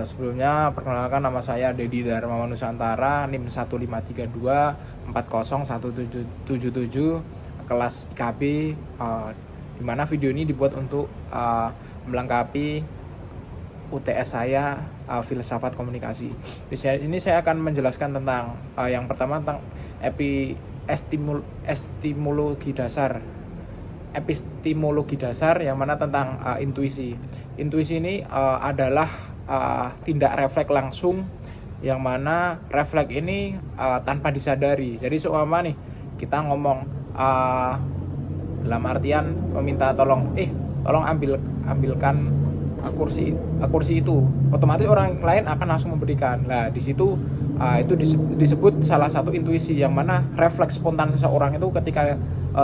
Sebelumnya perkenalkan, nama saya Dedi Dharma Nusantara, NIM 1532 4017777, kelas IKB, di mana video ini dibuat untuk melengkapi UTS saya, filsafat komunikasi. Di sini saya akan menjelaskan tentang yang pertama tentang epistemologi dasar yang mana tentang intuisi. Intuisi ini adalah tindak refleks langsung, yang mana refleks ini tanpa disadari. Jadi seumpama nih kita ngomong dalam artian meminta tolong ambilkan kursi itu, otomatis orang lain akan langsung memberikan. Nah, di situ itu disebut salah satu intuisi, yang mana refleks spontan seseorang itu ketika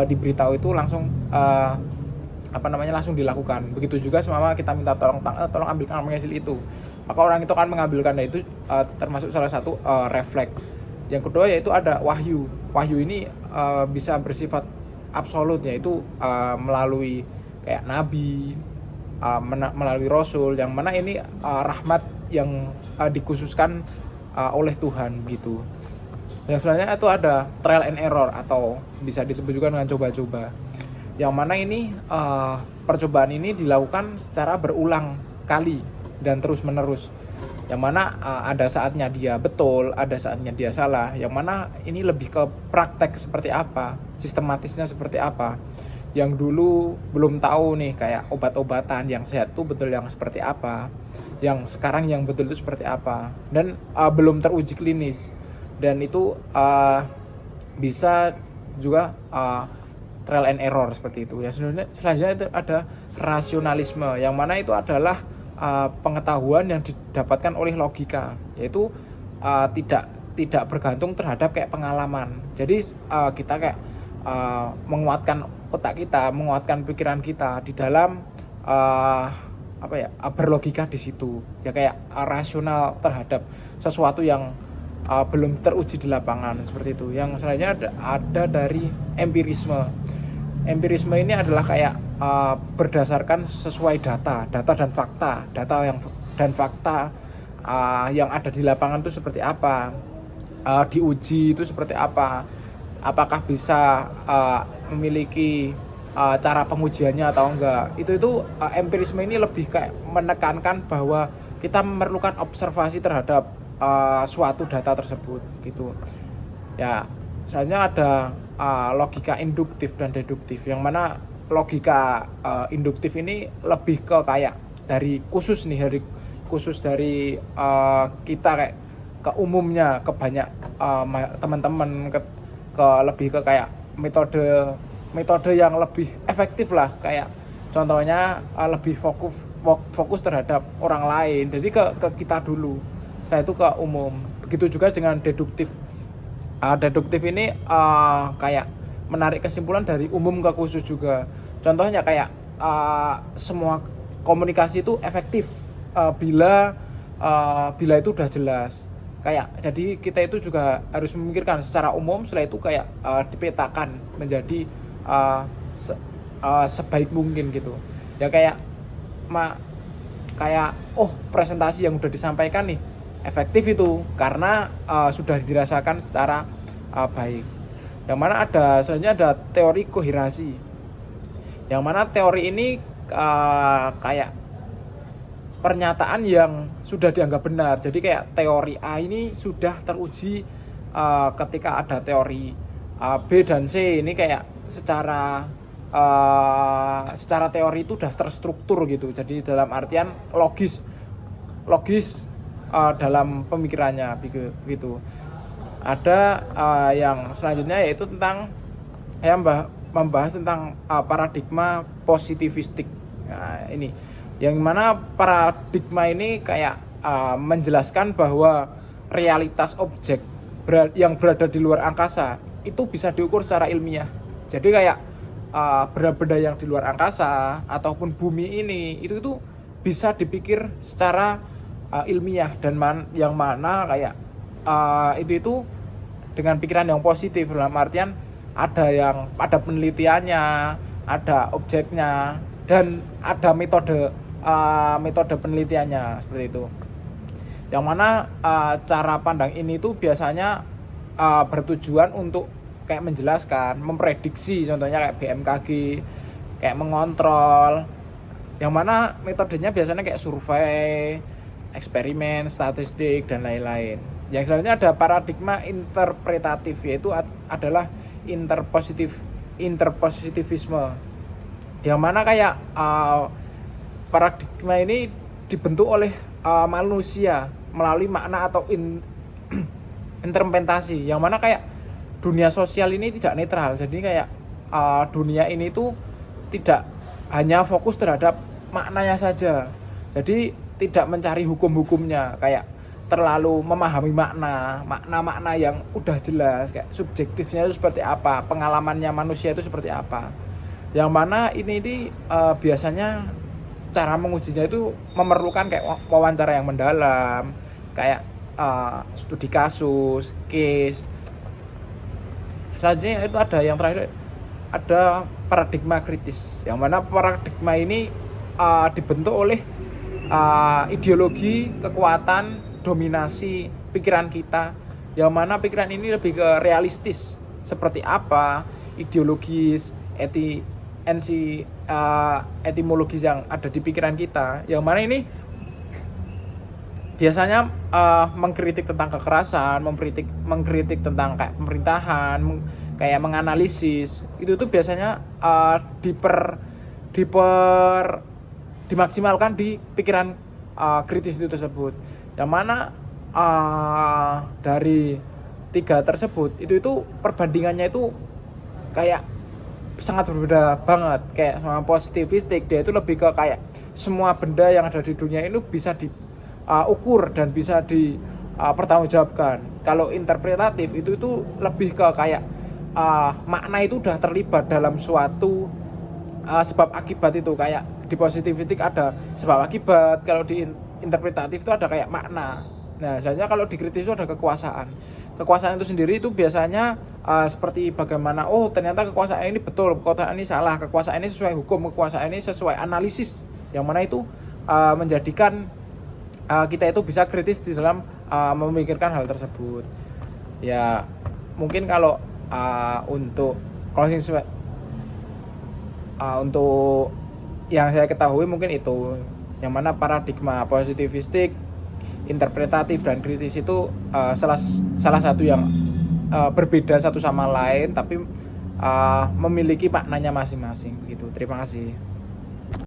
diberitahu itu langsung langsung dilakukan. Begitu juga semua kita minta tolong ambilkan pensil itu, maka orang itu akan mengambilkan. Nah, itu termasuk salah satu refleks. Yang kedua yaitu ada wahyu. Wahyu ini bisa bersifat absolut, yaitu melalui kayak nabi, melalui rasul, yang mana ini rahmat yang dikhususkan oleh Tuhan gitu. Yang selanjutnya itu ada trial and error, atau bisa disebut juga dengan coba-coba, yang mana ini percobaan ini dilakukan secara berulang kali dan terus menerus, yang mana ada saatnya dia betul, ada saatnya dia salah, yang mana ini lebih ke praktek seperti apa, sistematisnya seperti apa. Yang dulu belum tahu nih kayak obat-obatan yang sehat tuh betul yang seperti apa, yang sekarang yang betul itu seperti apa, dan belum teruji klinis. Dan itu bisa juga trial and error seperti itu. Ya, selanjutnya itu ada rasionalisme, yang mana itu adalah pengetahuan yang didapatkan oleh logika, yaitu tidak bergantung terhadap kayak pengalaman. Jadi kita kayak menguatkan otak kita, menguatkan pikiran kita di dalam berlogika di situ. Ya, kayak rasional terhadap sesuatu yang belum teruji di lapangan seperti itu. Yang selanjutnya ada dari empirisme. Empirisme ini adalah kayak berdasarkan sesuai data dan fakta. Dan fakta yang ada di lapangan itu seperti apa, diuji itu seperti apa, apakah bisa memiliki cara pengujiannya atau enggak. Itu empirisme ini lebih kayak menekankan bahwa kita memerlukan observasi terhadap suatu data tersebut gitu. Ya, selanjutnya ada logika induktif dan deduktif, yang mana logika induktif ini lebih ke kayak dari kita kayak ke umumnya, ke banyak teman-teman, ke lebih ke kayak metode yang lebih efektif lah, kayak contohnya lebih fokus terhadap orang lain, jadi ke kita dulu, setelah itu ke umum. Begitu juga dengan deduktif. Deduktif ini kayak menarik kesimpulan dari umum ke khusus juga. Contohnya kayak semua komunikasi itu efektif bila itu udah jelas. Kayak jadi kita itu juga harus memikirkan secara umum, setelah itu kayak dipetakan menjadi sebaik mungkin gitu. Ya kayak presentasi yang udah disampaikan nih efektif itu karena sudah dirasakan secara baik. Yang mana selanjutnya ada teori koherasi, yang mana teori ini kayak pernyataan yang sudah dianggap benar. Jadi kayak teori A ini sudah teruji ketika ada teori B dan C ini kayak secara teori itu udah terstruktur gitu. Jadi dalam artian logis dalam pemikirannya gitu. Ada yang selanjutnya yaitu tentang membahas tentang paradigma positivistik. Nah, ini yang mana paradigma ini kayak menjelaskan bahwa realitas objek yang berada di luar angkasa itu bisa diukur secara ilmiah. Jadi kayak benda-benda yang di luar angkasa ataupun bumi ini itu bisa dipikir secara ilmiah, dan yang mana kayak itu dengan pikiran yang positif, dalam artian ada penelitiannya, ada objeknya, dan ada metode penelitiannya seperti itu. Yang mana cara pandang ini tuh biasanya bertujuan untuk kayak menjelaskan, memprediksi, contohnya kayak BMKG, kayak mengontrol, yang mana metodenya biasanya kayak survei, eksperimen, statistik, dan lain-lain. Yang selanjutnya ada paradigma interpretatif, yaitu adalah interpositivisme, yang mana kayak paradigma ini dibentuk oleh manusia melalui makna atau interpretasi, yang mana kayak dunia sosial ini tidak netral. Jadi kayak dunia ini tuh tidak hanya fokus terhadap maknanya saja, jadi tidak mencari hukum-hukumnya, kayak terlalu memahami makna yang udah jelas, kayak subjektifnya itu seperti apa, pengalamannya manusia itu seperti apa. Yang mana ini biasanya cara mengujinya itu memerlukan kayak wawancara yang mendalam, kayak studi kasus, case. Selanjutnya itu ada yang terakhir, ada paradigma kritis, yang mana paradigma ini dibentuk oleh ideologi, kekuatan, dominasi pikiran kita, yang mana pikiran ini lebih ke realistis, seperti apa, ideologis, etimologis yang ada di pikiran kita, yang mana ini biasanya mengkritik tentang kekerasan, mengkritik tentang kayak pemerintahan, kayak menganalisis. Itu tuh biasanya dimaksimalkan di pikiran kritis itu tersebut. Yang mana dari 3 tersebut itu perbandingannya itu kayak sangat berbeda banget. Kayak sama positivistik, dia itu lebih ke kayak semua benda yang ada di dunia ini bisa diukur dan bisa dipertanggungjawabkan. Kalau interpretatif itu lebih ke kayak makna itu udah terlibat dalam suatu sebab akibat itu. Kayak di positivistik ada sebab akibat, kalau di interpretatif itu ada kayak makna. Nah, misalnya kalau di kritis itu ada kekuasaan. Kekuasaan itu sendiri itu biasanya seperti bagaimana, oh ternyata kekuasaan ini betul, kekuasaan ini salah, kekuasaan ini sesuai hukum, kekuasaan ini sesuai analisis, yang mana itu menjadikan kita itu bisa kritis di dalam memikirkan hal tersebut. Ya mungkin kalau untuk closing untuk yang saya ketahui mungkin itu, yang mana paradigma positivistik, interpretatif, dan kritis itu salah satu yang berbeda satu sama lain, tapi memiliki maknanya masing-masing begitu. Terima kasih.